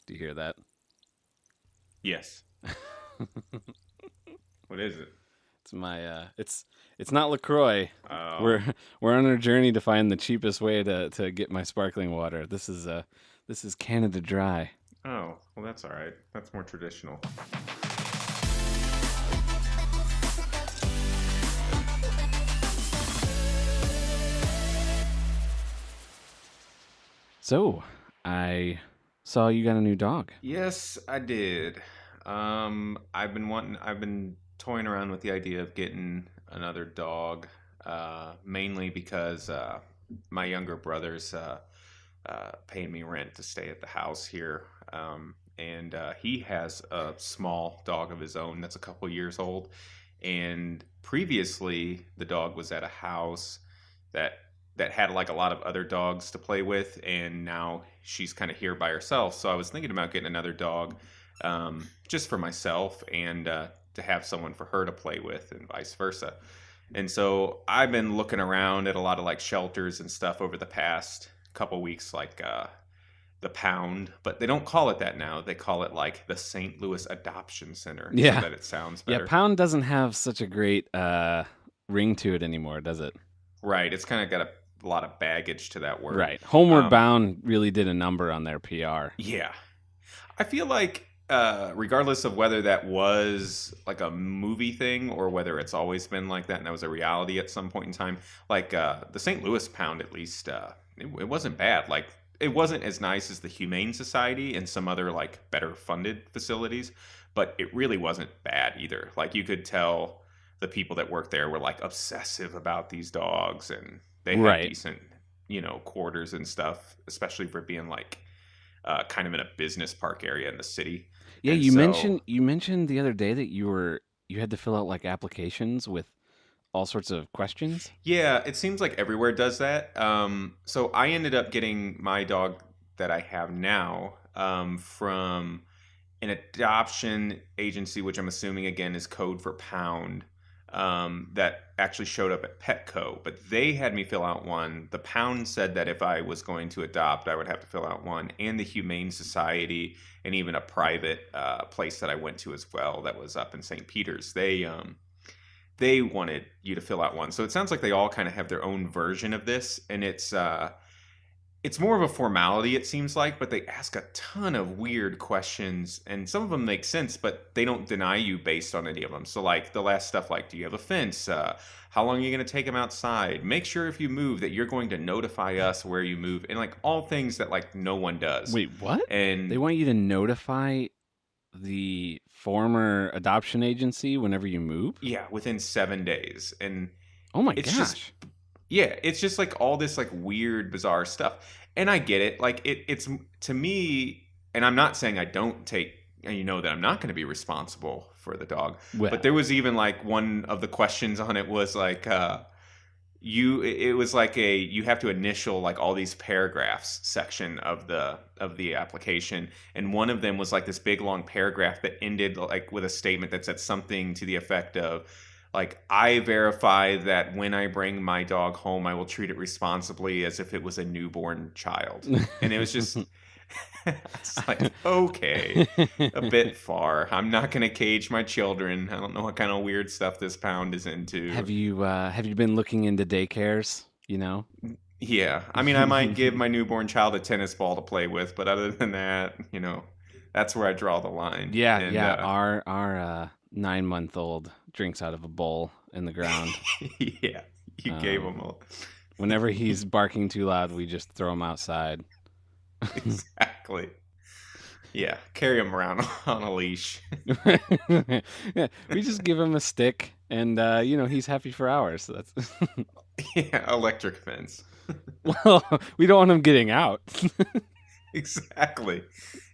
Do you hear that? Yes. What is it? It's my it's not LaCroix. Oh, We're we're on our journey to find the cheapest way to get my sparkling water. This is Canada Dry. oh, well, that's all right. That's more traditional. So, I saw you got a new dog. Yes, I did. I've been toying around with the idea of getting another dog, mainly because my younger brother's paying me rent to stay at the house here. And he has a small dog of his own that's a couple years old. And previously, the dog was at a house that had like a lot of other dogs to play with, and now she's kind of here by herself. So I was thinking about getting another dog, just for myself and to have someone for her to play with, and vice versa. And so I've been looking around at a lot of like shelters and stuff over the past couple weeks, like the Pound, but they don't call it that now. They call it like the St. Louis Adoption Center, so Yeah. that it sounds Yeah, better. Pound doesn't have such a great ring to it anymore, does it? Right. It's kind of got a lot of baggage to that word. Right. Homeward Um, Bound really did a number on their PR. yeah. I feel like, regardless of whether that was like a movie thing or whether it's always been like that and that was a reality at some point in time, like the St. Louis Pound, at least, it wasn't bad. Like, it wasn't as nice as the Humane Society and some other like better funded facilities, but it really wasn't bad either. Like, you could tell the people that worked there were like obsessive about these dogs, and they had Right. decent, quarters and stuff, especially for being like kind of in a business park area in the city. Yeah, And so, you mentioned the other day that you had to fill out like applications with all sorts of questions. yeah, it seems like everywhere does that. So I ended up getting my dog that I have now, from an adoption agency, which I'm assuming again is code for pound, that actually showed up at Petco. But they had me fill out one. The pound said that if I was going to adopt, I would have to fill out one, and the Humane Society, and even a private place that I went to as well that was up in St. Peter's. They wanted you to fill out one. So it sounds like they all kind of have their own version of this, and it's more of a formality, it seems like, but they ask a ton of weird questions, and some of them make sense, but they don't deny you based on any of them. So, like the last stuff, like, do you have a fence? How long are you going to take them outside? Make sure if you move that you're going to notify us where you move, and like all things that like no one does. Wait, what? They And want you to notify the former adoption agency whenever you move? yeah, within 7 days, and Oh my it's just gosh. yeah, it's just like all this like weird, bizarre stuff. And I get it. Like it's to me, and I'm not saying I don't take, and that I'm not going to be responsible for the dog. But Well, there was even like one of the questions on it was like, it was like a you have to initial like all these paragraphs section of the application, and one of them was like this big long paragraph that ended like with a statement that said something to the effect of like, I verify that when I bring my dog home, I will treat it responsibly as if it was a newborn child. And it was just, it's like, okay, a bit far. I'm not going to cage my children. I don't know what kind of weird stuff this pound is into. have you been looking into daycares? You know? Yeah, I mean, I might give my newborn child a tennis ball to play with, but other than that, that's where I draw the line. Yeah, And yeah. Our 9 month old drinks out of a bowl in the ground. yeah, you gave him Um, Whenever he's barking too loud, we just throw him outside. exactly. Yeah, carry him around on a leash. Yeah, we just give him a stick, and he's happy for hours. So that's Yeah, electric fence. well, we don't want him getting out. Exactly.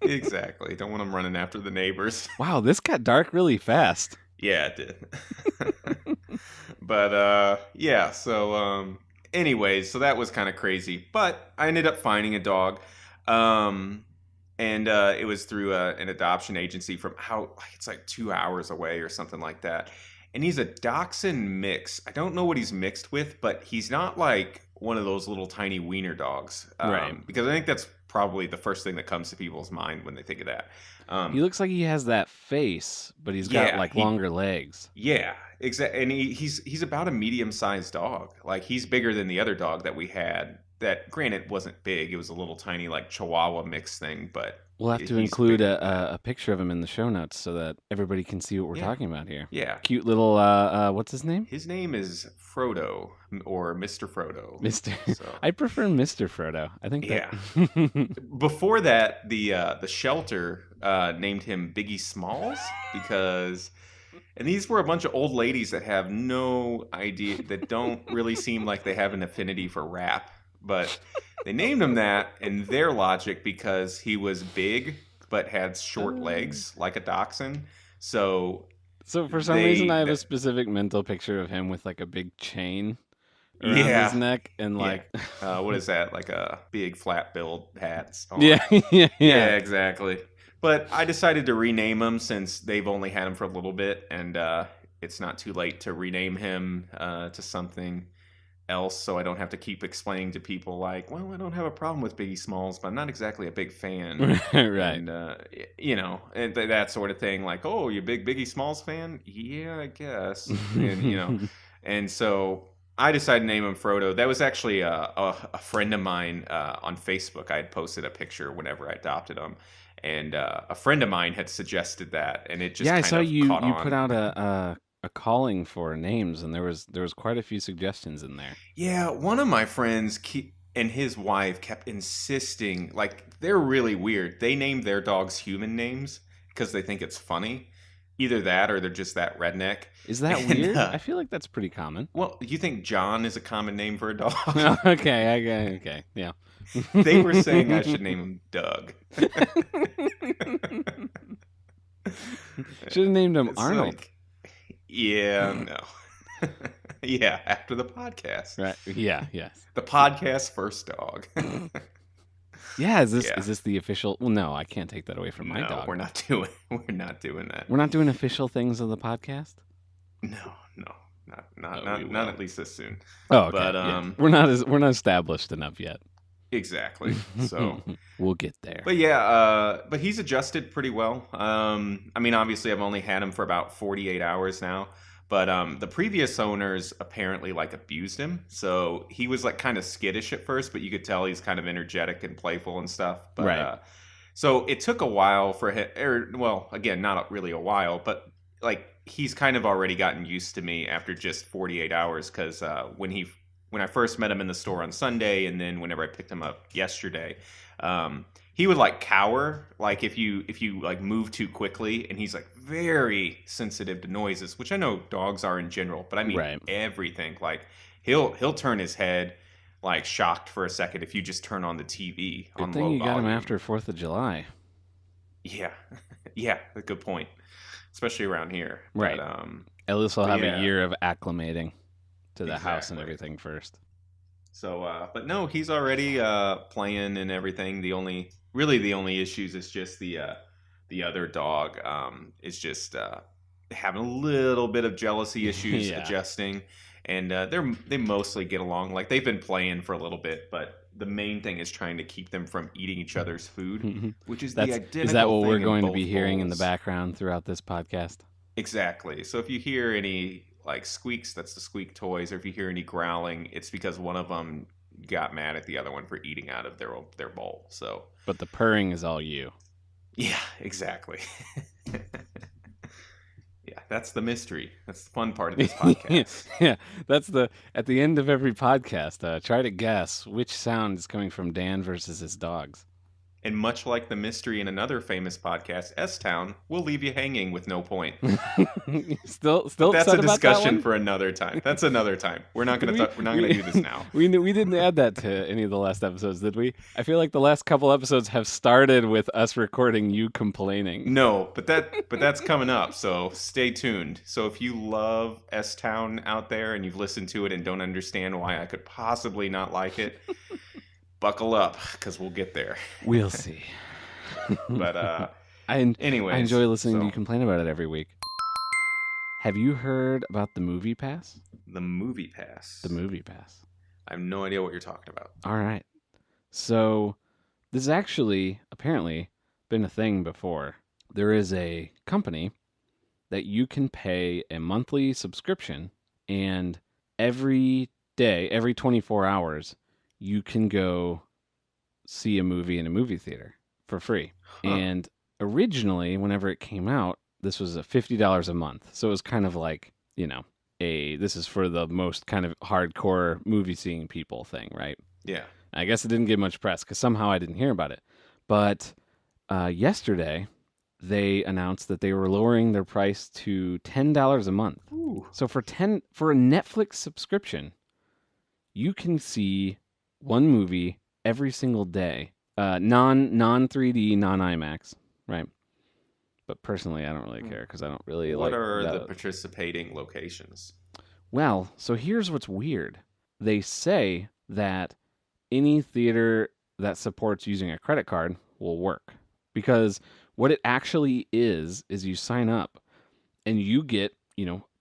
Exactly. Don't want him running after the neighbors. Wow, this got dark really fast. Yeah, it did. But yeah, so anyways, so that was kind of crazy. But I ended up finding a dog. Um and it was through an adoption agency from out like it's like 2 hours away or something like that. And he's a dachshund mix. I don't know what he's mixed with, but he's not like one of those little tiny wiener dogs, Right. because I think that's probably the first thing that comes to people's mind when they think of that. He Um, looks like he has that face, but he's got yeah, like longer legs. yeah, exactly, and he's about a medium-sized dog. Like he's bigger than the other dog that we had. That granted wasn't big; it was a little tiny like Chihuahua mix thing, but We'll have to he's include bigger than that. a picture of him in the show notes so that everybody can see what we're Yeah, talking about here. yeah. Cute little what's his name? His name is Frodo or Mr. Frodo. Mr. So I prefer Mr. Frodo. I think that yeah. Before that, the shelter named him Biggie Smalls because, and these were a bunch of old ladies that have no idea, that don't really seem like they have an affinity for rap, but they named him that in their logic because he was big but had short legs like a dachshund. So So for some reason I have a that specific mental picture of him with like a big chain around his yeah. neck and Yeah. like What is that? Like a big flat billed hats on. yeah, yeah, yeah. Yeah, exactly. But I decided to rename him since they've only had him for a little bit, and it's not too late to rename him to something else, so I don't have to keep explaining to people like, well, I don't have a problem with Biggie Smalls, but I'm not exactly a big fan, Right. and you know, and that sort of thing. Like, oh, you a big Biggie Smalls fan? Yeah, I guess, and you know, and so I decided to name him Frodo. That was actually a friend of mine on Facebook. I had posted a picture whenever I adopted him, and a friend of mine had suggested that, and it just Yeah, I kind saw of you caught you put on. out a calling for names and there was quite a few suggestions in there. Yeah, one of my friends and his wife kept insisting, like, they're really weird. They named their dogs human names because they think it's funny. Either that or they're just that redneck. Is that And, weird? I feel like that's pretty common. well, you think John is a common name for a dog? Okay, yeah. They were saying I should name him Doug. Should have named him It's Arnold. like, yeah, no. Yeah, after the podcast. Right. Yeah, yes. The podcast first dog. Yeah, is Yeah. this the official? Well, no, I can't take that away from my No, dog. we're not doing that. We're not doing official things of the podcast? No, no, Oh, we not will. at least this soon. Oh, okay. But Yeah. We're not established enough yet. exactly. So, we'll get there. but yeah, but he's adjusted pretty well. I mean, obviously, I've only had him for about 48 hours now. But the previous owners apparently like abused him, so he was like kind of skittish at first, but you could tell he's kind of energetic and playful and stuff. But Right. so it took a while for him, or well, again, not really a while, but like he's kind of already gotten used to me after just 48 hours because when I first met him in the store on Sunday, and then whenever I picked him up yesterday, he would like cower, like if you like move too quickly, and he's like very sensitive to noises, which I know dogs are in general, but I mean Right. everything. Like he'll turn his head like shocked for a second if you just turn on the TV Good on thing low you got him volume. after 4th of July. Yeah, yeah, a good point, especially around here. Right. But, At least I'll but have yeah, a year of acclimating to the house and exactly. everything first. So, but no, he's already playing and everything. The only issues is just the other dog is just having a little bit of jealousy issues Yeah. adjusting, and they mostly get along. Like they've been playing for a little bit, but the main thing is trying to keep them from eating each other's food, which is the identical Is that what we're thing in going to both be hearing in the bowls. background throughout this podcast? Exactly. So if you hear any like squeaks, that's the squeak toys, or if you hear any growling, it's because one of them got mad at the other one for eating out of their bowl. So But the purring is all you. yeah, exactly. Yeah, that's the mystery. That's the fun part of this podcast. Yeah, that's at the end of every podcast. Try to guess which sound is coming from Dan versus his dogs. And much like the mystery in another famous podcast, S Town, will leave you hanging with no point. Still But that's upset a about that discussion one? for another time. That's another time. We're not gonna we're not gonna do this now. We didn't add that to any of the last episodes, did we? I feel like the last couple episodes have started with us recording you complaining. No, but that's coming up, so stay tuned. So if you love S Town out there and you've listened to it and don't understand why I could possibly not like it, buckle up because we'll get there. We'll see. But I anyways, enjoy listening to so you complain about it every week. Have you heard about the Movie Pass? the Movie Pass. The Movie Pass. I have no idea what you're talking about. All right. So this has actually apparently been a thing before. There is a company that you can pay a monthly subscription, and every day, every 24 hours, you can go see a movie in a movie theater for free. Huh. And originally, whenever it came out, this was a $50 a month. So it was kind of like, this is for the most kind of hardcore movie seeing people thing, right? Yeah. I guess it didn't get much press because somehow I didn't hear about it. But yesterday, they announced that they were lowering their price to $10 a month. Ooh. So for a Netflix subscription, you can see one movie every single day. Non 3D, non IMAX, right? But personally, I don't really care because I don't really What like are the that. participating locations? Well, so here's what's weird. They say that any theater that supports using a credit card will work because what it actually is you sign up and you get,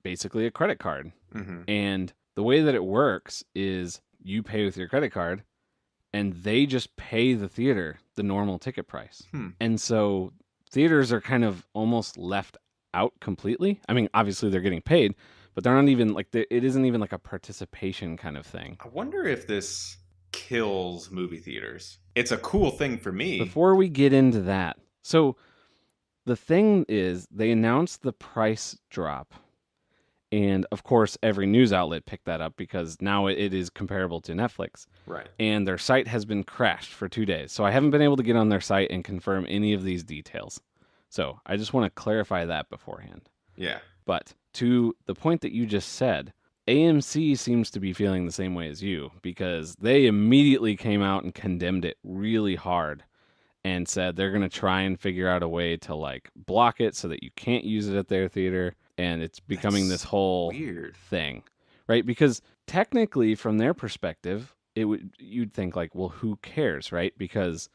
basically a credit card. Mm-hmm. And the way that it works is you pay with your credit card and they just pay the theater the normal ticket price. Hmm. And so theaters are kind of almost left out completely. I mean, obviously they're getting paid, but they're not even like it isn't even like a participation kind of thing. I wonder if this kills movie theaters. It's a cool thing for me. Before we get into that, so the thing is, they announced the price drop. And of course, every news outlet picked that up because now it is comparable to Netflix. Right. And their site has been crashed for 2 days. So I haven't been able to get on their site and confirm any of these details. So I just want to clarify that beforehand. Yeah. But to the point that you just said, AMC seems to be feeling the same way as you because they immediately came out and condemned it really hard and said they're going to try and figure out a way to like block it so that you can't use it at their theater, and it's becoming That's this whole weird. thing, right? Because technically from their perspective, you'd think like, well, who cares, right? Because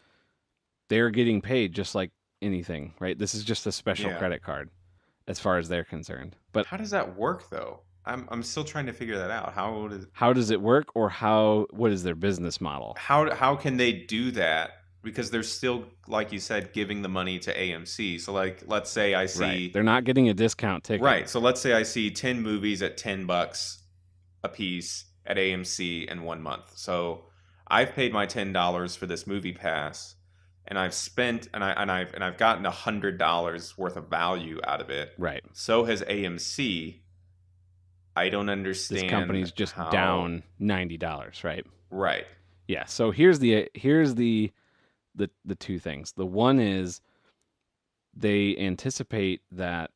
they're getting paid just like anything, right? This is just a special Yeah. credit card as far as they're concerned. But How does that work though? I'm still trying to figure that out. how does it work, or what is their business model? How can they do that? Because they're still, like you said, giving the money to AMC. So like let's say I Right. see They're not getting a discount ticket. Right. So let's say I see 10 movies at $10 a piece at AMC in 1 month. So I've paid my $10 for this movie pass, and I've spent and I've gotten $100 worth of value out of it. Right. So has AMC. I don't This understand company's just how. down $90, right? Right. Yeah. So here's the two things. The one is they anticipate that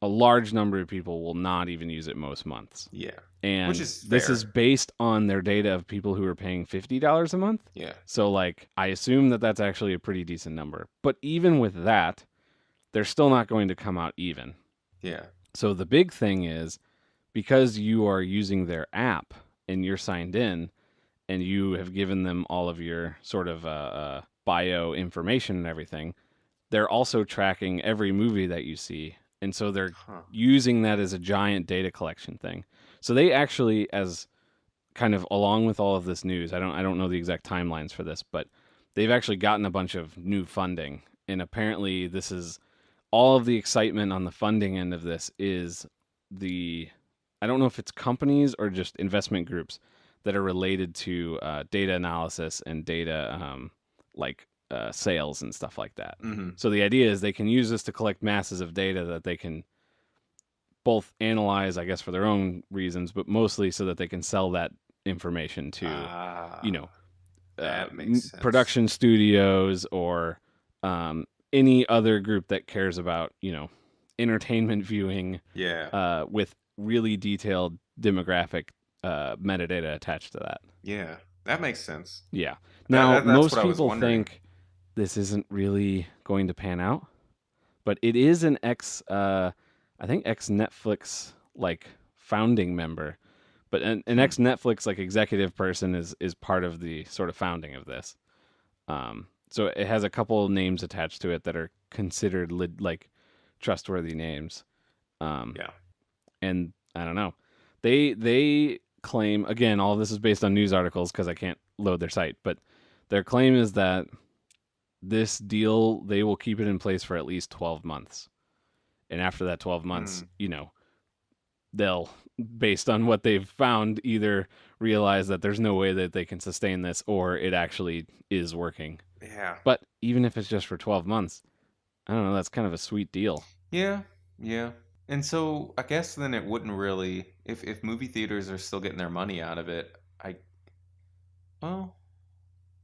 a large number of people will not even use it most months. Yeah. And Which is this fair. is based on their data of people who are paying $50 a month. Yeah. So like I assume that that's actually a pretty decent number. But even with that, they're still not going to come out even. Yeah. So the big thing is because you are using their app and you're signed in and you have given them all of your sort of bio information and everything, they're also tracking every movie that you see. And so they're Huh. using that as a giant data collection thing. So they actually, as kind of along with all of this news, I don't know the exact timelines for this, but they've actually gotten a bunch of new funding. And apparently this is all of the excitement on the funding end of this is I don't know if it's companies or just investment groups that are related to data analysis and data sales and stuff like that. Mm-hmm. So the idea is they can use this to collect masses of data that they can both analyze, I guess, for their own reasons, but mostly so that they can sell that information to, That makes sense. production studios or any other group that cares about, entertainment viewing. Yeah. With really detailed demographic metadata attached to that. Yeah. That makes sense. Yeah. Now, That's most what I was people wondering. think this isn't really going to pan out, but it is an I think ex Netflix like founding member, but an ex Netflix like executive person is part of the sort of founding of this. So it has a couple of names attached to it that are considered like trustworthy names. Yeah. And I don't know. They claim, again, all this is based on news articles because I can't load their site, but their claim is that this deal, they will keep it in place for at least 12 months. And after that 12 months, Mm, they'll, based on what they've found, either realize that there's no way that they can sustain this or it actually is working. yeah. But even if it's just for 12 months, I don't know, that's kind of a sweet deal. Yeah. Yeah. And so I guess then it wouldn't really, if movie theaters are still getting their money out of it, well,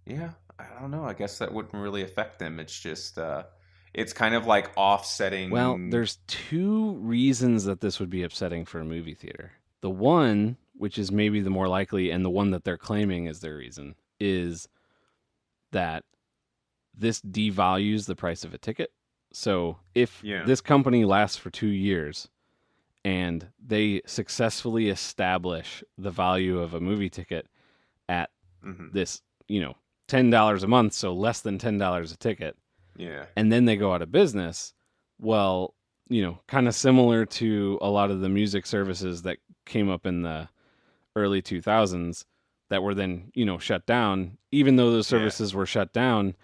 yeah, I don't know. I guess that wouldn't really affect them. It's just, it's kind of like Well, offsetting. there's two reasons that this would be upsetting for a movie theater. The one, which is maybe the more likely, and the one that they're claiming is their reason, is that this devalues the price of a ticket. So if Yeah. this company lasts for 2 years and they successfully establish the value of a movie ticket at Hmm. this, $10 a month, so less than $10 a ticket, Yeah. and then they go out of business, well, kind of similar to a lot of the music services that came up in the early 2000s that were then, shut down. Even though those Yeah. services were shut down,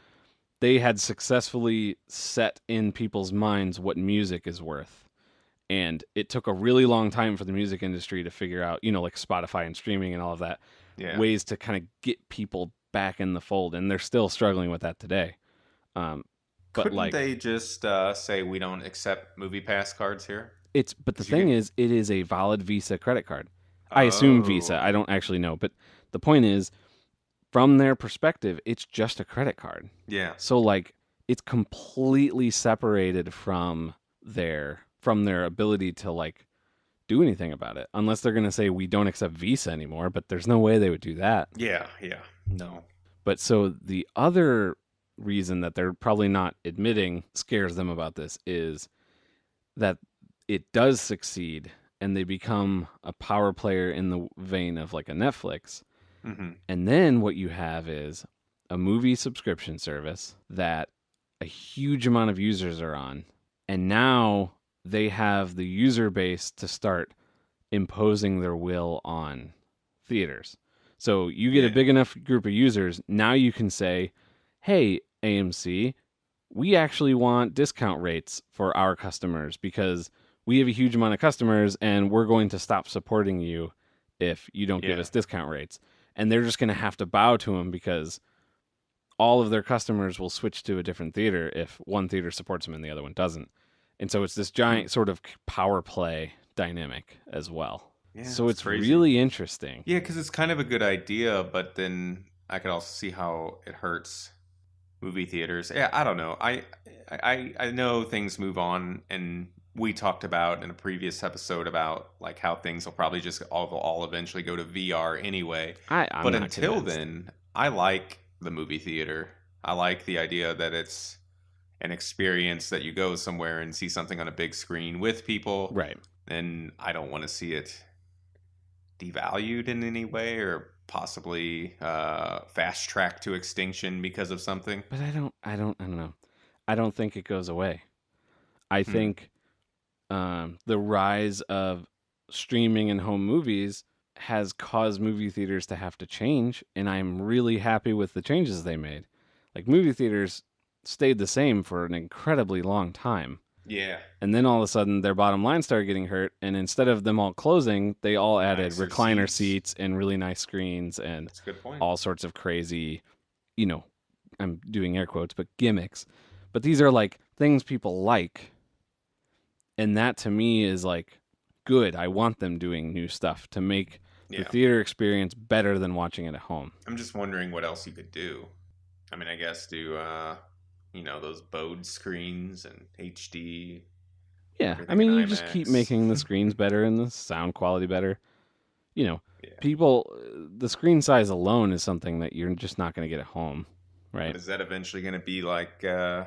they had successfully set in people's minds what music is worth. And it took a really long time for the music industry to figure out, like Spotify and streaming and all of that, Yeah. ways to kind of get people back in the fold. And they're still struggling with that today. Um, but Couldn't like, they just say we don't accept movie pass cards here? but the Because you thing get. is, it is a valid Visa credit card. I assume Visa. Oh. I don't actually know. But the point is, from their perspective, it's just a credit card. Yeah. So like it's completely separated from their ability to like do anything about it. Unless they're gonna say we don't accept Visa anymore, but there's no way they would do that. Yeah. Yeah. No. But so the other reason that they're probably not admitting scares them about this is that it does succeed and they become a power player in the vein of like a Netflix. Hmm. And then what you have is a movie subscription service that a huge amount of users are on. And now they have the user base to start imposing their will on theaters. So you get a Yeah. big enough group of users, now you can say, hey, AMC, we actually want discount rates for our customers because we have a huge amount of customers and we're going to stop supporting you if you don't give Yeah. us discount rates. And they're just going to have to bow to them because all of their customers will switch to a different theater if one theater supports them and the other one doesn't. And so it's this Hmm. giant sort of power play dynamic as well. Yeah. So It's it's crazy. really interesting. Yeah, because it's kind of a good idea, but then I could also see how it hurts movie theaters. Yeah, I don't know. I know things move on, and we talked about in a previous episode about like how things will probably just all eventually go to VR anyway. I'm But not until convinced. then, I like the movie theater. I like the idea that it's an experience that you go somewhere and see something on a big screen with people, Right. and I don't want to see it devalued in any way or possibly fast tracked to extinction because of something. But I don't know. I don't think it goes away. I Hmm. think the rise of streaming and home movies has caused movie theaters to have to change, and I'm really happy with the changes they made. Like movie theaters stayed the same for an incredibly long time. Yeah. And then all of a sudden their bottom line started getting hurt, and instead of them all closing, they all added Nicer recliner seats. seats and really nice screens and That's a good point. all sorts of crazy, you know, I'm doing air quotes, but gimmicks. But these are like things people like, and that to me is like good. I want them doing new stuff to make the Yeah. theater experience better than watching it at home. I'm just wondering what else you could do. I mean, I guess do those Bode screens and HD, Yeah, I everything in mean, you just keep IMAX. making the screens better and the sound quality better. You know, Yeah. people, the screen size alone is something that you're just not going to get at home, But right? is that eventually going to be like the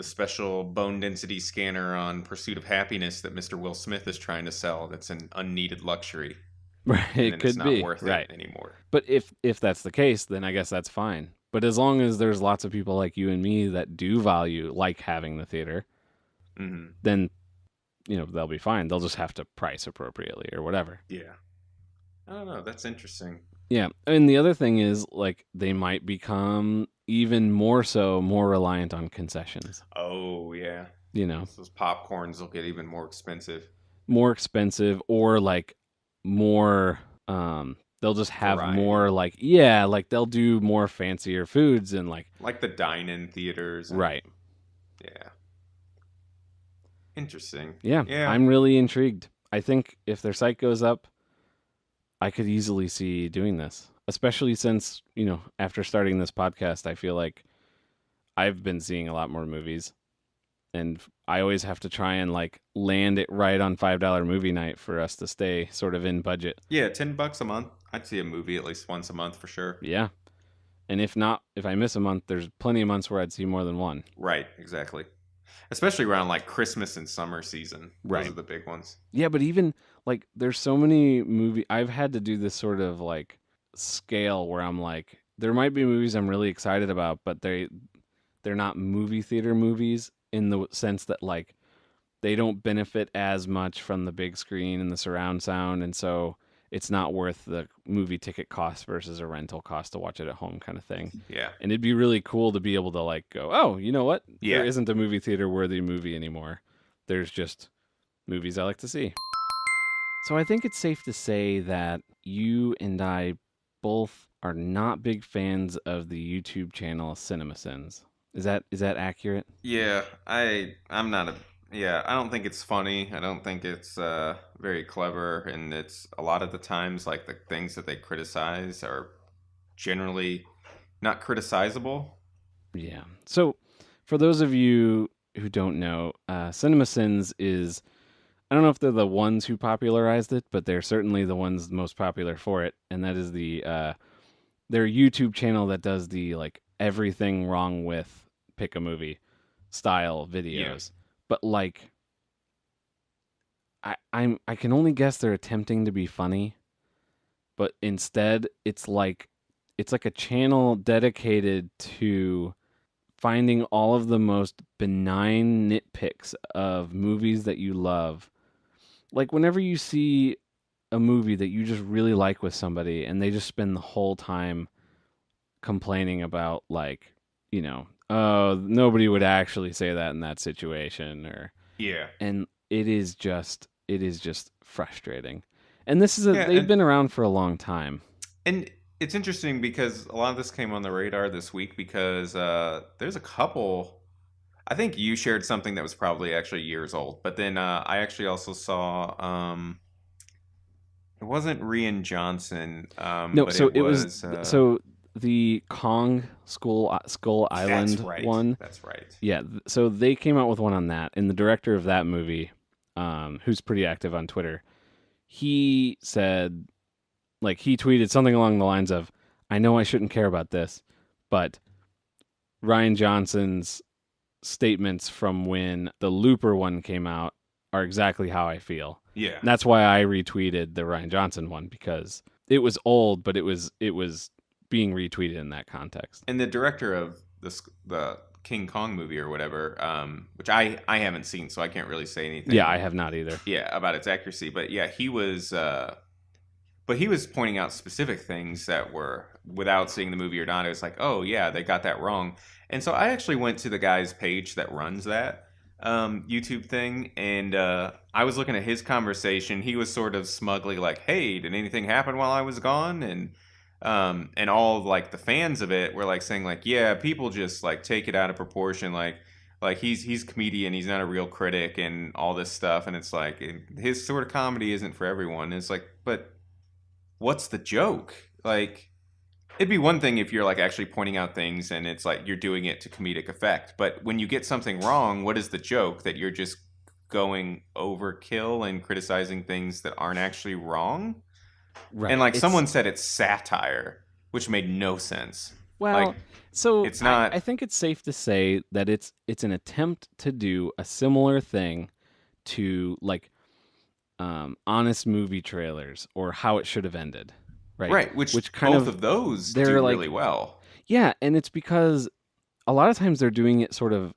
special bone density scanner on Pursuit of Happiness that Mr. Will Smith is trying to sell? That's an unneeded luxury, Right, and it then it's could not be, worth it right. anymore. But if that's the case, then I guess that's fine. But as long as there's lots of people like you and me that do value like having the theater, Hmm. then they'll be fine. They'll just have to price appropriately or whatever. Yeah. I don't know. That's interesting. Yeah, and the other thing is like they might become even more so more reliant on concessions. Oh yeah, You know, those popcorns will get even more expensive. more expensive or like more they'll just have more Variety, like yeah, like they'll do more fancier foods and like like the dine-in theaters, and right. yeah, interesting. Yeah, Yeah, I'm really intrigued. I think if their site goes up, I could easily see doing this. Especially since, after starting this podcast, I feel like I've been seeing a lot more movies and I always have to try and like land it right on $5 movie night for us to stay sort of in budget. yeah, $10 a month. I'd see a movie at least once a month for sure. Yeah. And if not, if I miss a month, there's plenty of months where I'd see more than one. Right, exactly. Especially around like Christmas and summer season. Those Right. are the big ones. Yeah, but even like there's so many I've had to do this sort of like scale where I'm like there might be movies I'm really excited about, but they're not movie theater movies in the sense that like they don't benefit as much from the big screen and the surround sound, and so it's not worth the movie ticket cost versus a rental cost to watch it at home kind of thing. Yeah. And it'd be really cool to be able to like go, oh, you know what? There Yeah. isn't a movie theater worthy movie anymore. There's just movies I like to see. So I think it's safe to say that you and I both are not big fans of the YouTube channel CinemaSins. Is that accurate? Yeah, I'm not a yeah, I don't think it's funny. I don't think it's very clever, and it's a lot of the times like the things that they criticize are generally not criticizable. Yeah. So for those of you who don't know, CinemaSins is I don't know if they're the ones who popularized it, but they're certainly the ones most popular for it, and that is their YouTube channel that does the like everything wrong with pick a movie style Yeah. videos. But like I can only guess they're attempting to be funny, but instead it's like a channel dedicated to finding all of the most benign nitpicks of movies that you love. Like whenever you see a movie that you just really like with somebody and they just spend the whole time complaining about like, oh, nobody would actually say that in that situation or Yeah. and it is just frustrating. And this is a Yeah, they've been around for a long time. and it's interesting because a lot of this came on the radar this week because there's a couple. I think you shared something that was probably actually years old, but then I actually also saw it wasn't Rian Johnson, No, but so it it was was the Kong Skull that's Island right, one. that's right. Yeah, so they came out with one on that, and the director of that movie, who's pretty active on Twitter, he said, like, he tweeted something along the lines of, "I know I shouldn't care about this, but Ryan Johnson's statements from when the Looper one came out are exactly how I feel." Yeah, And that's why I retweeted the Ryan Johnson one because it was old, but it was being retweeted in that context. and the director of the King Kong movie or whatever, which I haven't seen, so I can't really say Yeah, anything. I have not either. Yeah, about its accuracy, but yeah, he was. But he was pointing out specific things that were without seeing the movie or not. It was like, oh yeah, they got that wrong. And so I actually went to the guy's page that runs that YouTube thing, and I was looking at his conversation. He was sort of smugly like, "Hey, did anything happen while I was gone?" And all of, like the fans of it were like saying like, "Yeah, people just like take it out of proportion, like he's a comedian, he's not a real critic, and all this stuff." And it's like his sort of comedy isn't for everyone. And it's like, but what's the joke? Like, it'd be one thing if you're like actually pointing out things and it's like you're doing it to comedic effect. But when you get something wrong, what is the joke? That you're just going overkill and criticizing things that aren't actually wrong? And Right. like It's someone said it's satire, which made no sense. Like well, so it's I, not I think it's safe to say that it's an attempt to do a similar thing to like honest movie trailers or how it should have ended. Right. right, which Which kind both of of those do they're really like well. yeah, and it's because a lot of times they're doing it sort of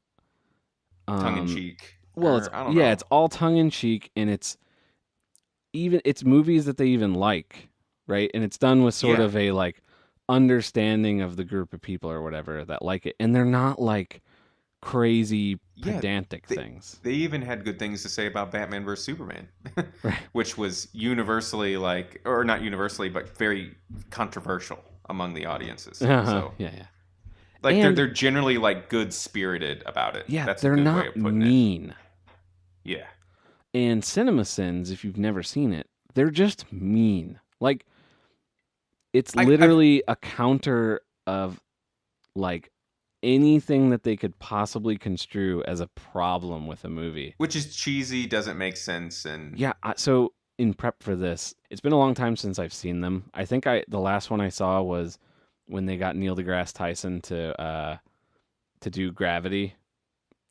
Tongue in um cheek. well, it's Or I don't yeah, know. it's all tongue in cheek and it's movies that they even like. right? And it's done with sort Yeah. of a like understanding of the group of people or whatever that like it, and they're not like crazy Yeah, pedantic they things. they even had good things to say about Batman versus Superman, Right. which was universally like, or not universally, but very controversial among the audiences. Uh-huh. So, Yeah, yeah. like, they're And they're generally like good spirited about it. yeah, That's a they're good way not of putting it. mean. Yeah. And Cinema Sins, if you've never seen it, they're just mean. Like it's I've literally a counter of like anything that they could possibly construe as a problem with a movie. which is cheesy, doesn't make sense, and Yeah, so in prep for this, it's been a long time since I've seen them. I think I the last one I saw was when they got Neil deGrasse Tyson to do Gravity,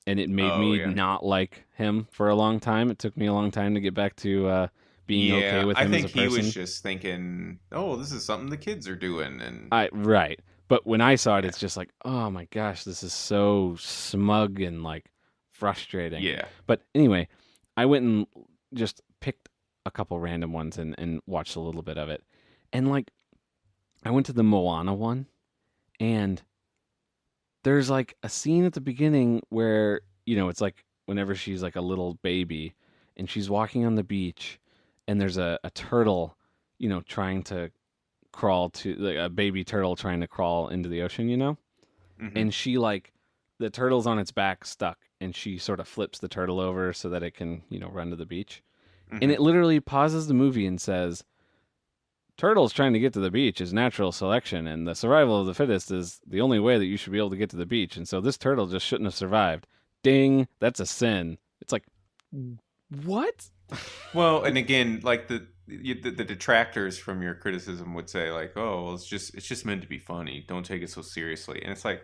and it made oh me yeah. not like him for a long time. It took me a long time to get back to being okay Yeah, with I him as think a he was person. just thinking, "Oh, this is something the kids are doing," and I right. But when I saw it, yeah, it's just like, oh my gosh, this is so smug and like frustrating. yeah. But anyway, I went and just picked a couple random ones and watched a little bit of it. And like I went to the Moana one, and there's like a scene at the beginning where, it's like whenever she's like a little baby and she's walking on the beach and there's a turtle, trying to crawl to like a baby turtle trying to crawl into the ocean. Hmm. And she like the turtle's on its back stuck and she sort of flips the turtle over so that it can, run to the beach. And Hmm. it literally pauses the movie and says, turtles trying to get to the beach is natural selection and the survival of the fittest is the only way that you should be able to get to the beach. And so this turtle just shouldn't have survived. Ding, that's a sin. It's like, what? Well, and again, like the detractors from your criticism would say, like, "Oh, well, it's just meant to be funny. Don't take it so seriously." And it's like,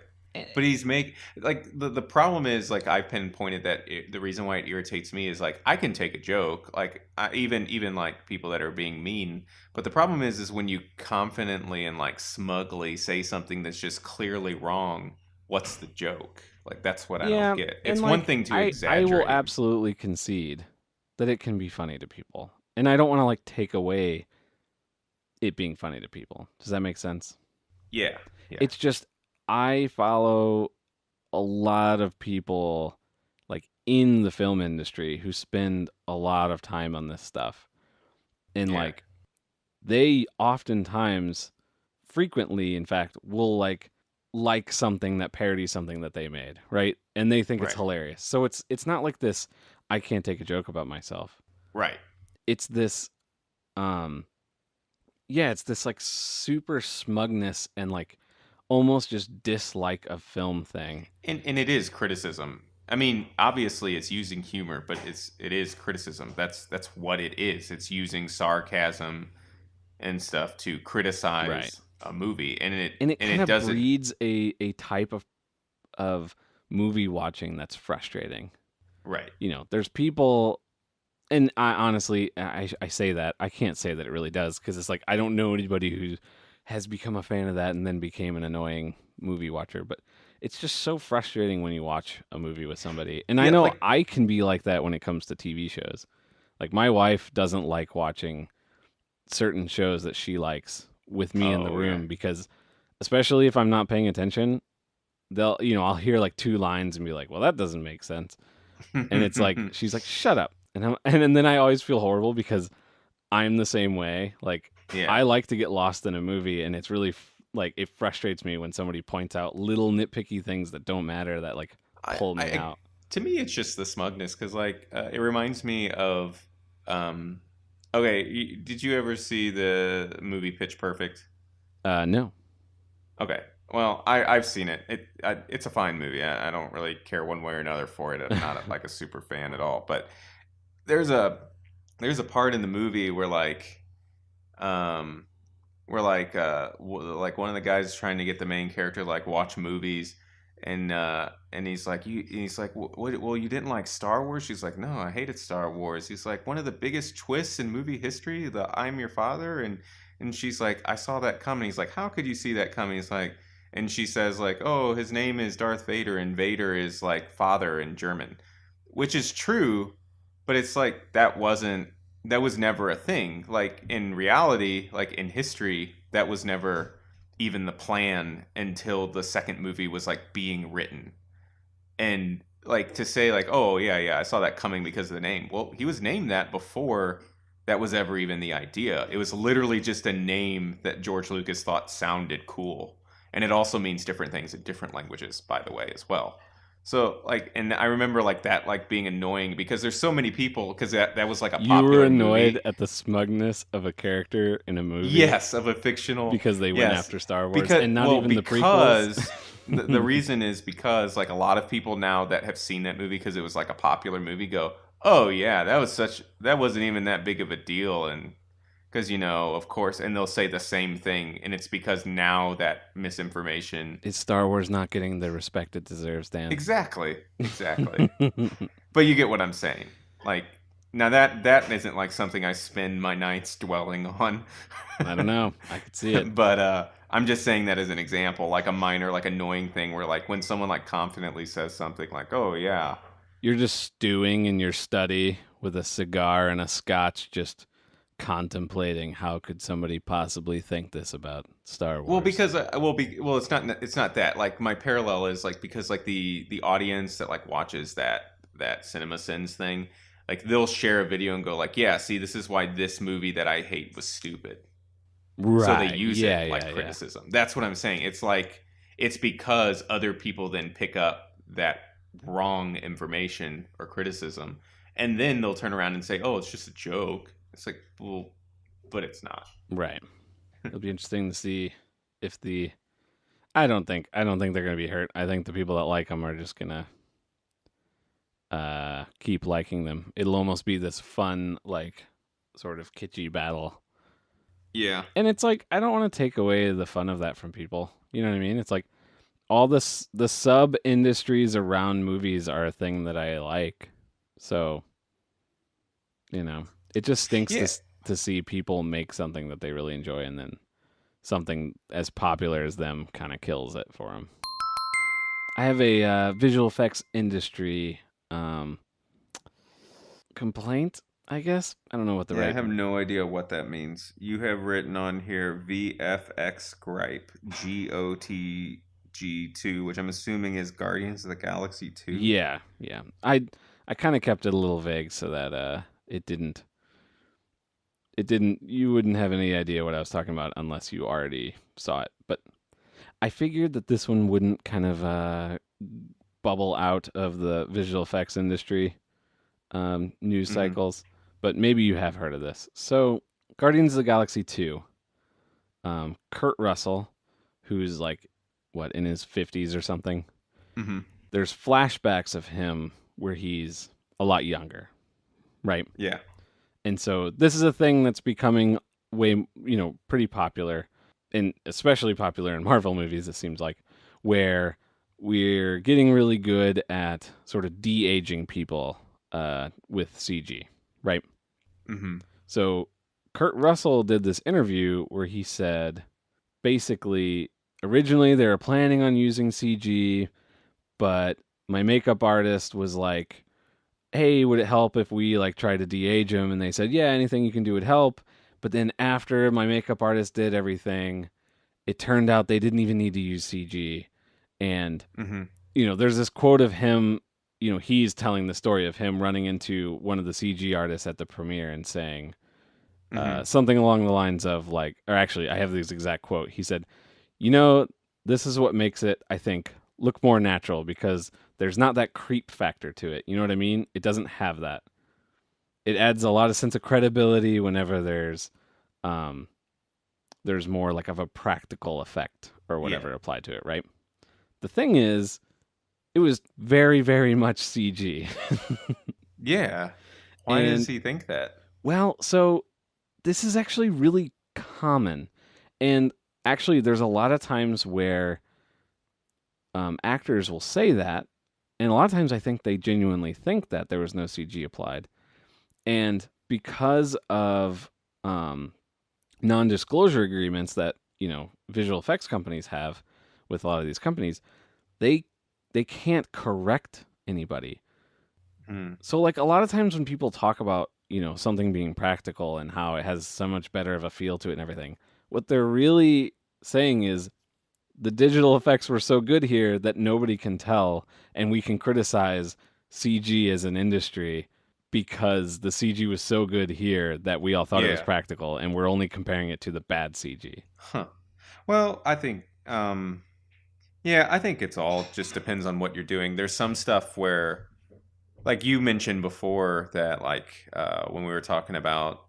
but he's make like the problem is like I've pinpointed that the reason why it irritates me is like I can take a joke, like even like people that are being mean, but the problem is when you confidently and like smugly say something that's just clearly wrong. What's the joke? Like that's what I don't Yeah, get. and It's one like thing to I will exaggerate. absolutely concede that it can be funny to people. And I don't want to like take away it being funny to people. Does that make sense? Yeah, yeah, It's just I follow a lot of people like in the film industry who spend a lot of time on this stuff. And yeah. like they oftentimes frequently in fact will like something that parodies something that they made, right? And they think it's Right, hilarious. So it's not like this I can't take a joke about myself. right. It's this um yeah, it's this like super smugness and like almost just dislike of film thing. And it is criticism. I mean, obviously it's using humor, but it is criticism. That's what it is. It's using sarcasm and stuff to Right. criticize a movie, and it And it and kind it of does it breeds a type of movie watching that's frustrating. right. There's people, and I honestly, I say that I can't say that it really does because it's like I don't know anybody who has become a fan of that and then became an annoying movie watcher. But it's just so frustrating when you watch a movie with somebody, and I Yeah, know like I can be like that when it comes to TV shows. Like my wife doesn't like watching certain shows that she likes with me in the oh yeah. room because, especially if I'm not paying attention, I'll hear like two lines and be like, well, that doesn't make sense. And it's like she's like, shut up. And then I always feel horrible because I'm the same way. Like Yeah. I like to get lost in a movie, and it's really like it frustrates me when somebody points out little nitpicky things that don't matter that like pull me I out. to me it's just the smugness because like it reminds me of um okay, did you ever see the movie Pitch Perfect? No. Okay. Well, I've seen it. It's a fine movie. I don't really care one way or another for it. I'm not like a super fan at all. But there's a there's a part in the movie um where like one of the guys is trying to get the main character to like watch movies, and he's like what, well, you didn't like Star Wars? She's like, no, I hated Star Wars. He's like, one of the biggest twists in movie history, the I'm your father, and she's like, I saw that coming. He's like, how could you see that coming? He's like, and she says like, oh, his name is Darth Vader and Vader is like father in German, which is true, but it's like that wasn't. that was never a thing. Like in reality, like in history, that was never even the plan until the second movie was like being written. And like to say like, oh yeah, yeah, I saw that coming because of the name. Well, he was named that before that was ever even the idea. It was literally just a name that George Lucas thought sounded cool. And it also means different things in different languages, by the way, as well. So like, and I remember like that like being annoying because there's so many people because that was like a You were popular annoyed movie. at the smugness of a character in a movie Yes, of a fictional. because they went Yes, after Star Wars because and not well, even the prequels. because the reason is because like a lot of people now that have seen that movie because it was like a popular movie go, oh yeah, that wasn't even that big of a deal, and because of course, and they'll say the same thing, and it's because now that misinformation. Is Star Wars not getting the respect it deserves, Dan? Exactly, exactly. But you get what I'm saying. Like now that isn't like something I spend my nights dwelling on. I don't know. I could see it. But I'm just saying that as an example, like a minor, like annoying thing where like when someone like confidently says something like, "Oh yeah." You're just stewing in your study with a cigar and a scotch, just contemplating how could somebody possibly think this about Star Well, Wars. because it's not that. Like my parallel is like because like the audience that like watches that Cinema Sins thing, like they'll share a video and go like, "Yeah, see, this is why this movie that I hate was stupid." So they Right. use Yeah, it like yeah, yeah. criticism. That's what I'm saying. It's like it's because other people then pick up that wrong information or criticism, and then they'll turn around and say, "Oh, it's just a joke." It's like, well, but it's not. Right. It'll be interesting to see if the I don't think they're going to be hurt. I think the people that like them are just going to keep liking them. It'll almost be this fun like sort of kitschy battle. Yeah. And it's like I don't want to take away the fun of that from people. You know what I mean? It's like all the sub industries around movies are a thing that I like. So, it just stinks Yeah. to see people make something that they really enjoy and then something as popular as them kind of kills it for them. I have a visual effects industry um, complaint, I guess. I don't know what the Yeah, I right. have no idea what that means. You have written on here VFX gripe GOTG2, which I'm assuming is Guardians of the Galaxy 2. Yeah, yeah. I kind of kept it a little vague so that it didn't you wouldn't have any idea what I was talking about unless you already saw it. But I figured that this one wouldn't kind of bubble out of the visual effects industry news Mhm. cycles, but maybe you have heard of this. So, Guardians of the Galaxy 2, Kurt Russell, who's like, what, in his 50s or something, Mhm. there's flashbacks of him where he's a lot younger, right? Yeah. And so this is a thing that's becoming pretty popular, and especially popular in Marvel movies, it seems like, where we're getting really good at sort of de aging people with CG, right? Mhm. So Kurt Russell did this interview where he said basically, originally they were planning on using CG, but my makeup artist was like, hey, would it help if we like try to de-age him? And they said, yeah, anything you can do would help. But then after my makeup artist did everything, it turned out they didn't even need to use CG. And, Mhm. there's this quote of him, he's telling the story of him running into one of the CG artists at the premiere and saying Mhm. something along the lines of like, or actually, I have this exact quote. He said, this is what makes it, I think, look more natural because there's not that creep factor to it. You know what I mean? It doesn't have that. It adds a lot of sense of credibility whenever um there's more like of a practical effect or Yeah. whatever applied to it, right? The thing is, it was very, very much CG. Yeah. Why does And he think that? well, so this is actually really common. And actually, there's a lot of times where actors will say that. And a lot of times I think they genuinely think that there was no CG applied. And because of non-disclosure agreements that visual effects companies have with a lot of these companies, they they can't correct anybody. Hmm. So like a lot of times when people talk about something being practical and how it has so much better of a feel to it and everything. What they're really saying is the digital effects were so good here that nobody can tell, and we can criticize CG as an industry because the CG was so good here that we all thought it was Yeah. practical, and we're only comparing it to the bad CG. Huh. Well, I think yeah, I think it's all just depends on what you're doing. There's some stuff where, like you mentioned before, that like when we were talking about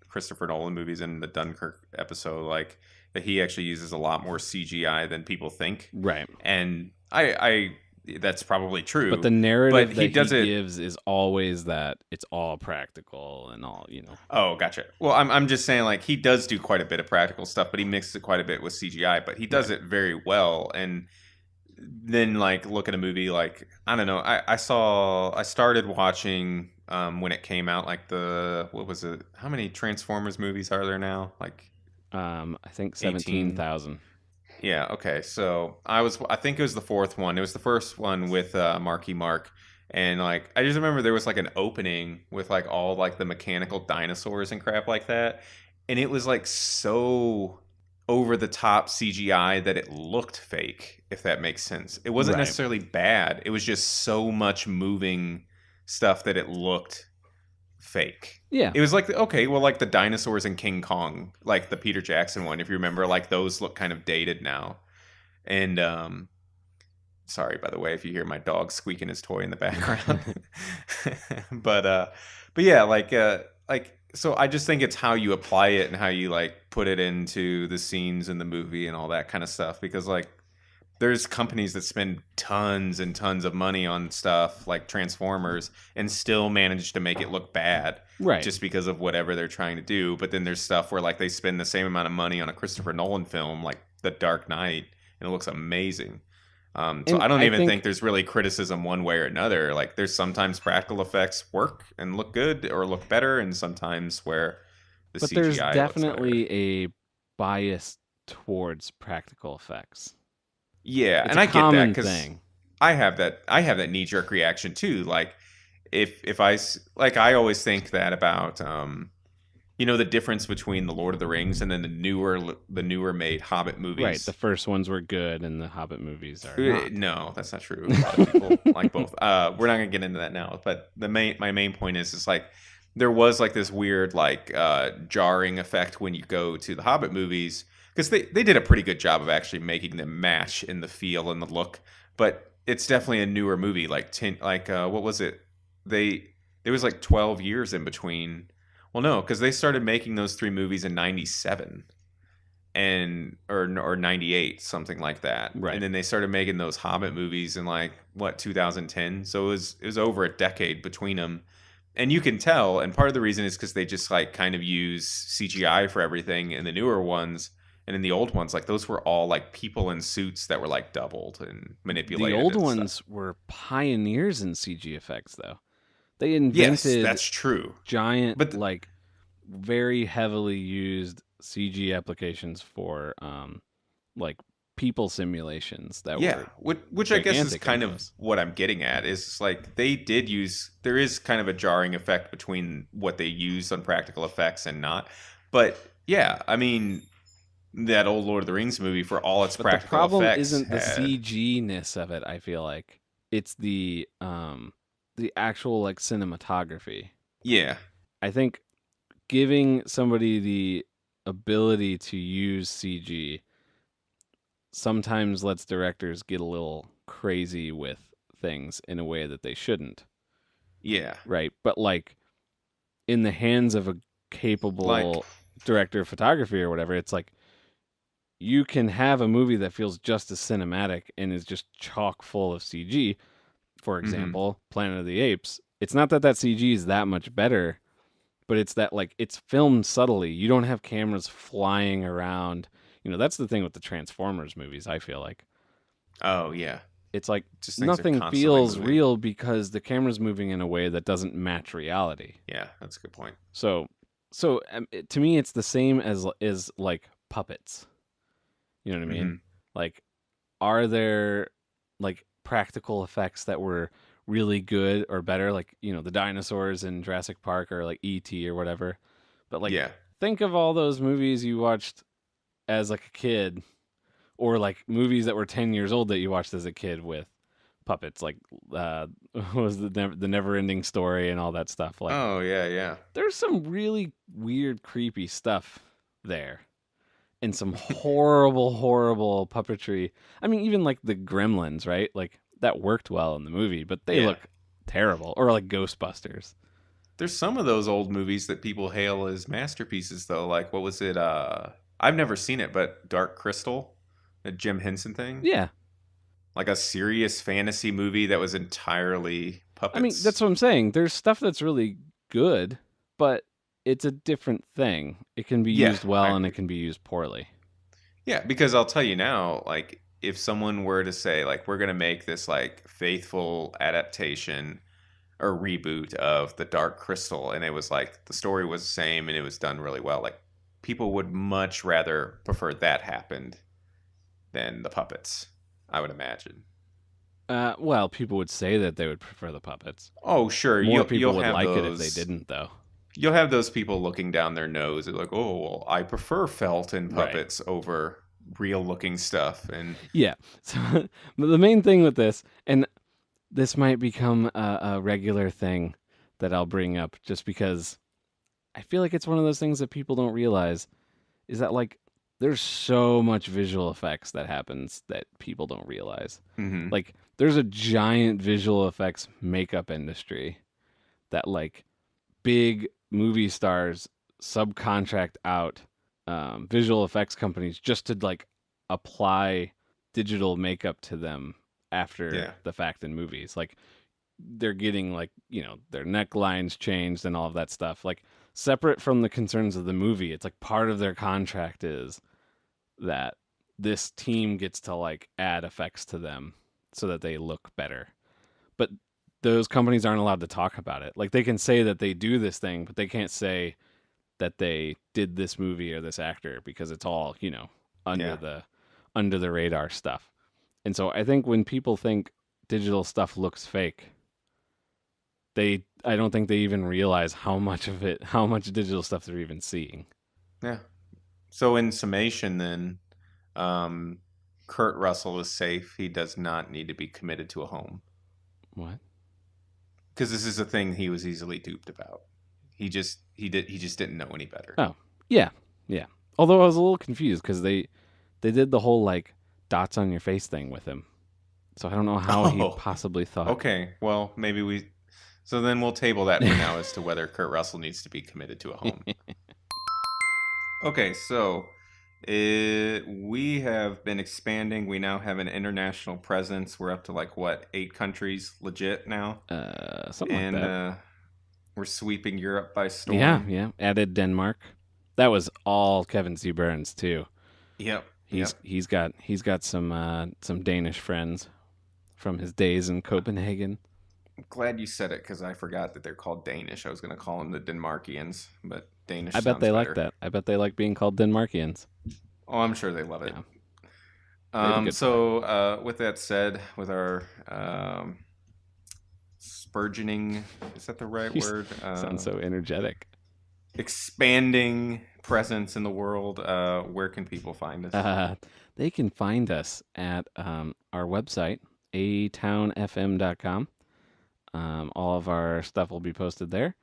Christopher Nolan movies in the Dunkirk episode, like that he actually uses a lot more CGI than people think, Right. and I that's probably But true, the but narrative he that he does it. gives is always that it's all practical and all. Oh, gotcha. Well, I'm just saying like he does do quite a bit of practical stuff, but he mixes it quite a bit with CGI, but he does Right. it very well. And then like look at a movie like I don't know. I started watching when it came out like the what was it? How many Transformers movies are there now? Like I think 18. 17,000. Yeah, okay. So I think it was the fourth one. It was the first one with Marky Mark. And like I just remember there was like an opening with like all like the mechanical dinosaurs and crap like that. And it was like so over the top CGI that it looked fake, if that makes sense. It wasn't Right. necessarily bad. It was just so much moving stuff that it looked fake. Yeah. It was like okay, well, like the dinosaurs in King Kong, like the Peter Jackson one, if you remember, like those look kind of dated now. And sorry by the way if you hear my dog squeaking his toy in the background. but uh, but yeah, like so I just think it's how you apply it and how you like put it into the scenes in the movie and all that kind of stuff. Because like there's companies that spend tons and tons of money on stuff like Transformers and still manage to make it look bad Right. just because of whatever they're trying to do. But then there's stuff where like they spend the same amount of money on a Christopher Nolan film like The Dark Knight and it looks amazing. So And I don't I even think think there's really criticism one way or another. Like there's sometimes practical effects work and look good or look better, and sometimes where the but there's CGI looks better. definitely a bias towards practical effects. Yeah, It's and a I get that common because thing. I have that knee jerk reaction too. Like if like I always think that about the difference between the Lord of the Rings and then the newer made Hobbit Right. The movies. first ones were good and the Hobbit movies are not. No, that's not true. A lot of people like both. We're not gonna get into that now. But my main point is like there was like this weird like jarring effect when you go to the Hobbit movies because they did a pretty good job of actually making them match in the feel and the look. But it's definitely a newer movie. Like what was it? There was like 12 years in between. Well, no, because they started making those three movies in '97 and or 98 something like that, and Right. then they started making those Hobbit movies in like what 2010, so it was over a decade between them. And you can tell, and part of the reason is because they just like kind of use CGI for everything in the newer ones, and in the old ones like those were all like people in suits that were like doubled and The manipulated old and stuff. ones were pioneers in CG effects, though. They Yes, invented that's true, giant, but like, very heavily used CG applications for, like, people simulations that yeah, were which I guess is gigantic in kind of those. what I'm getting at is like they did use there is kind of a jarring effect between what they use on practical effects and not. But yeah, I mean that old Lord of the Rings movie for all its But the practical problem effects isn't the had CG ness of it, I feel like. It's the actual, like, cinematography. yeah, I think giving somebody the ability to use CG sometimes lets directors get a little crazy with things in a way that they shouldn't, yeah. right? But like in the hands of a Like capable director of photography or whatever, it's like you can have a movie that feels just as cinematic and is just chock full of CG. For mhm. example, Planet of the Apes. It's not that that CG is that much better, but it's that like it's filmed subtly. You don't have cameras flying around. That's the thing with the Transformers movies, I feel like. Oh yeah. It's like Just things are nothing constantly feels moving. real because the camera's moving in a way that doesn't match reality. Yeah, that's a good point. So, so to me, it's the same as like puppets. You know what I mean? Mhm. Like, are there like practical effects that were really good or better, like, the dinosaurs in Jurassic Park or like E.T. or whatever. But like, Yeah. think of all those movies you watched as like a kid, or like movies that were 10 years old that you watched as a kid with puppets, like what was the Never Ending Story and all that stuff. Like, Oh, yeah, yeah. there's some really weird, creepy stuff there, and some horrible, horrible puppetry. I mean, even like the Gremlins, right? Like that worked well in the movie, but they Yeah. look terrible. Or like Ghostbusters. There's some of those old movies that people hail as masterpieces, though. Like, what was it? I've never seen it, but Dark Crystal, the Jim Henson thing. Yeah, Like a serious fantasy movie that was entirely I mean puppets. that's what I'm saying. There's stuff that's really good, but it's a different thing. It can be Yeah, used I well and it agree. can be used poorly. Yeah, because I'll tell you now, like, if someone were to say, like, we're going to make this, like, faithful adaptation or reboot of The Dark Crystal, and it was like the story was the same and it was done really well, like, people would much rather prefer that happened than the puppets, I would imagine. Well, people would say that they would prefer the puppets. Oh, sure, More you'll people would have like it if they those. didn't, though. You'll have those people looking down their nose and like, oh, well, I prefer felt and Right. puppets over real looking stuff. And Yeah. So, but the main thing with this, and this might become a regular thing that I'll bring up just because I feel like it's one of those things that people don't realize, is that like there's so much visual effects that happens that people don't realize. mhm, Like there's a giant visual effects makeup industry that like big movie stars subcontract out visual effects companies just to like apply digital makeup to them after yeah, the fact in movies. Like they're getting like, their necklines changed and all of that stuff. Like separate from the concerns of the movie, it's like part of their contract is that this team gets to like add effects to them so that they look better. But those companies aren't allowed to talk about it. Like they can say that they do this thing, but they can't say that they did this movie or this actor because it's all, under yeah, the under the radar stuff. And so I think when people think digital stuff looks fake, I don't think they even realize how much digital stuff they're even seeing. yeah. So, in summation, then, um, Kurt Russell is safe. He does not need to be committed to a home What? because this is a thing he was easily duped about. He just didn't know any better. Oh, yeah. Yeah. Although I was a little confused cuz they did the whole like dots on your face thing with him. So I don't know how he Oh, possibly thought. okay. Well, maybe we. So then we'll table that for now as to whether Kurt Russell needs to be committed to a home. Okay, so we have been expanding. We now have an international presence. We're up to like what, 8 countries legit now, Something like and that. we're sweeping Europe by Yeah, storm. yeah. Added Denmark. That was all Kevin C. Burns too. Yep, He's yep. he's got he's got some Danish friends from his days in Copenhagen. I'm glad you said it because I forgot that they're called Danish. I was going to call them the Denmarkians, but I Danish bet sounds they like better. that. I bet they like being called Denmarkians. Oh, I'm sure they love it. Yeah, they have a good point. With that said, with our spurgeoning, is that the right You word? sound so energetic. Expanding presence in the world, where can people find us? Uh, they can find us at our website, atownfm.com. All of our stuff will be posted there.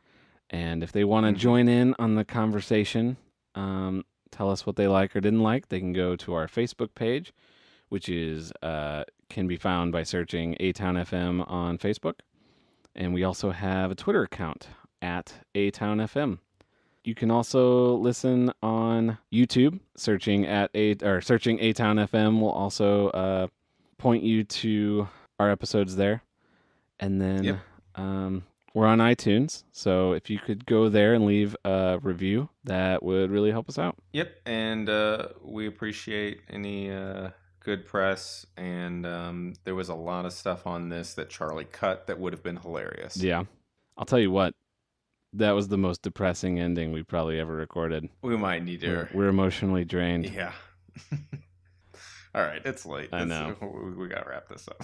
And if they want to Hmm. join in on the conversation, tell us what they like or didn't like, they can go to our Facebook page, which is can be found by searching A Town FM on Facebook. And we also have a Twitter account at A Town FM. You can also listen on YouTube. Searching A Town FM will also point you to our episodes there. And then Yep, we're on iTunes, so if you could go there and leave a review, that would really help us out. yep, and we appreciate any good press. And there was a lot of stuff on this that Charlie cut that would have been hilarious. Yeah, I'll tell you what, that was the most depressing ending we probably ever recorded. We might need to, We're emotionally drained. yeah. All right, it's late. I know. We gotta wrap this up.